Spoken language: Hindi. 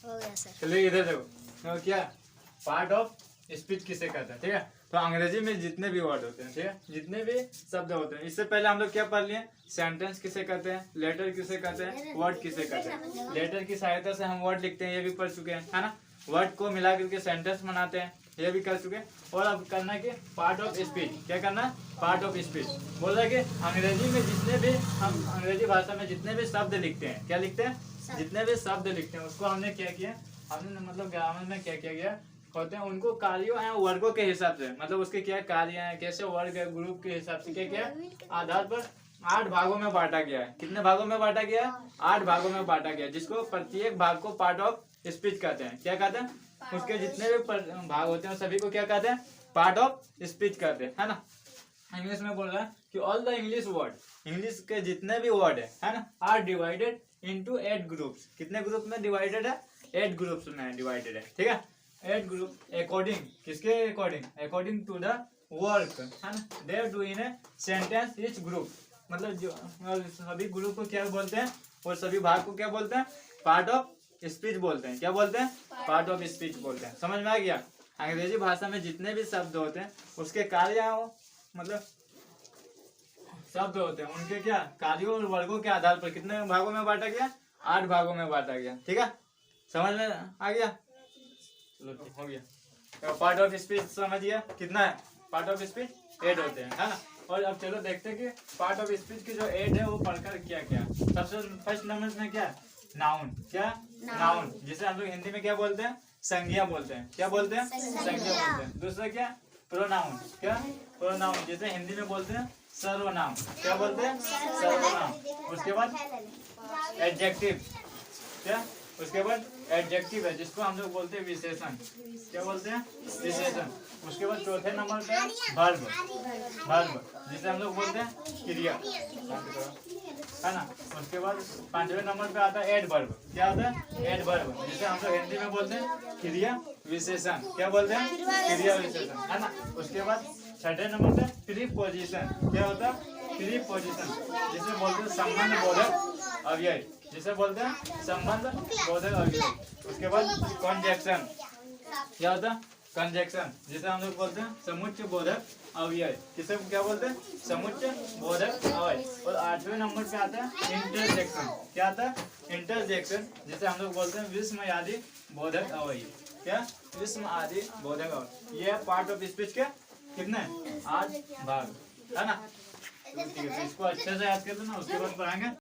हो गया सर। चलिए इधर देखो, तो क्या पार्ट ऑफ स्पीच किसे कहते हैं, ठीक है। तो अंग्रेजी में जितने भी वर्ड होते हैं, ठीक है, जितने भी शब्द होते हैं, इससे पहले हम लोग क्या पढ़ लिए, सेंटेंस किसे कहते हैं, लेटर किसे कहते हैं, वर्ड किसे कहते हैं। लेटर की सहायता से हम वर्ड लिखते हैं, ये भी पढ़ चुके हैं, है ना। वर्ड को मिला करके सेंटेंस बनाते हैं, ये भी कर चुके हैं। और अब करना है कि पार्ट ऑफ स्पीच, क्या करना है, पार्ट ऑफ स्पीच। बोल रहा है कि अंग्रेजी में जितने भी हम अंग्रेजी भाषा में जितने भी शब्द लिखते हैं, क्या लिखते हैं, जितने भी शब्द लिखते हैं, उसको हमने क्या किया, हमने मतलब ग्रामर में क्या किया गया होते हैं, उनको कार्यों एवं वर्गों के हिसाब से, मतलब उसके क्या कार्य हैं, कैसे वर्ग है, ग्रुप के हिसाब से क्या किया, आधार पर 8 भागों में बांटा गया है। कितने भागों में बांटा गया है, 8 भागों में बांटा गया है, जिसको प्रत्येक भाग को पार्ट ऑफ स्पीच कहते हैं। क्या कहते हैं, उसके जितने भी भाग होते हैं सभी को क्या कहते हैं, पार्ट ऑफ स्पीच कहते हैं, है ना। इंग्लिश में बोल रहा है कि all the English word, English के जितने भी वर्ड है ना, आर डिवाइडेड इनटू 8 ग्रुप्स। कितने ग्रुप में डिवाइडेड है, 8 ग्रुप्स में डिवाइडेड है, ठीक है। 8 ग्रुप अकॉर्डिंग, किसके according, according to the work, है ना, they do in a sentence each group. मतलब जो सभी ग्रुप को क्या बोलते हैं, और सभी भाग को क्या बोलते हैं, पार्ट ऑफ स्पीच बोलते हैं। क्या बोलते हैं, पार्ट ऑफ स्पीच बोलते हैं। समझ में आ गया। अंग्रेजी भाषा में जितने भी शब्द होते हैं उसके कार्य हो, मतलब शब्द होते हैं, उनके क्या कार्यों और वर्गों के आधार पर कितने भागों में बांटा गया, 8 भागों में बांटा गया, ठीक है। समझ में आ गया, चलो हो गया। तो पार्ट ऑफ स्पीच समझ गया, कितना है, पार्ट ऑफ स्पीच 8 होते हैं, है ना। और अब चलो देखते हैं कि पार्ट ऑफ स्पीच की जो 8 है वो पढ़कर क्या क्या। सबसे फर्स्ट नंबर में क्या, नाउन। क्या, नाउन, जिसे हम लोग हिंदी में क्या बोलते हैं, संज्ञा बोलते हैं। क्या बोलते हैं, संज्ञा बोलते हैं। दूसरा क्या, प्रोनाउन। क्या, प्रोनाउन, जिसे हिंदी में बोलते हैं सर्वनाम। क्या बोलते हैं, सर्वनाम। उसके बाद एडजेक्टिव। क्या, उसके बाद एडजेक्टिव है जिसको हम लोग बोलते हैं विशेषण। क्या बोलते हैं, विशेषण। उसके बाद चौथे नंबर पे वर्ब, वर्ब जिसे हम लोग बोलते हैं क्रिया, है ना। उसके बाद 5वें नंबर पे आता है एडवर्ब। क्या आता है, एडवर्ब, जिसे हम लोग हिंदी में बोलते हैं क्रिया विशेषण। क्या बोलते हैं, क्रिया विशेषण, है ना। उसके बाद 6ठे नंबर पे प्रीपोजिशन। क्या होता है, प्रीपोजिशन, जिसे बोलते हैं संबंध बोधक अव्यय, जिसे बोलते हैं संबंध बोधक अव्यय। उसके बाद कंजक्शन। क्या होता है, कंजक्शन, जिसे हम लोग बोलते हैं समुच्चय बोधक अव्यय। किसे क्या बोलते हैं, समुच्चय बोधक अव्यय। और 8वें नंबर पे आता है इंटरजेक्शन। क्या आता है, इंटरजेक्शन, जिसे हम लोग बोलते हैं विस्म आदि बोधक अव्यय। क्या, विस्म आदि बोधक अव्यय। ये पार्ट ऑफ स्पीच के कितने, 8 भाग, है ना। ठीक है, तो इसको अच्छे से याद कर लेना, उसके बाद पढ़ाएंगे।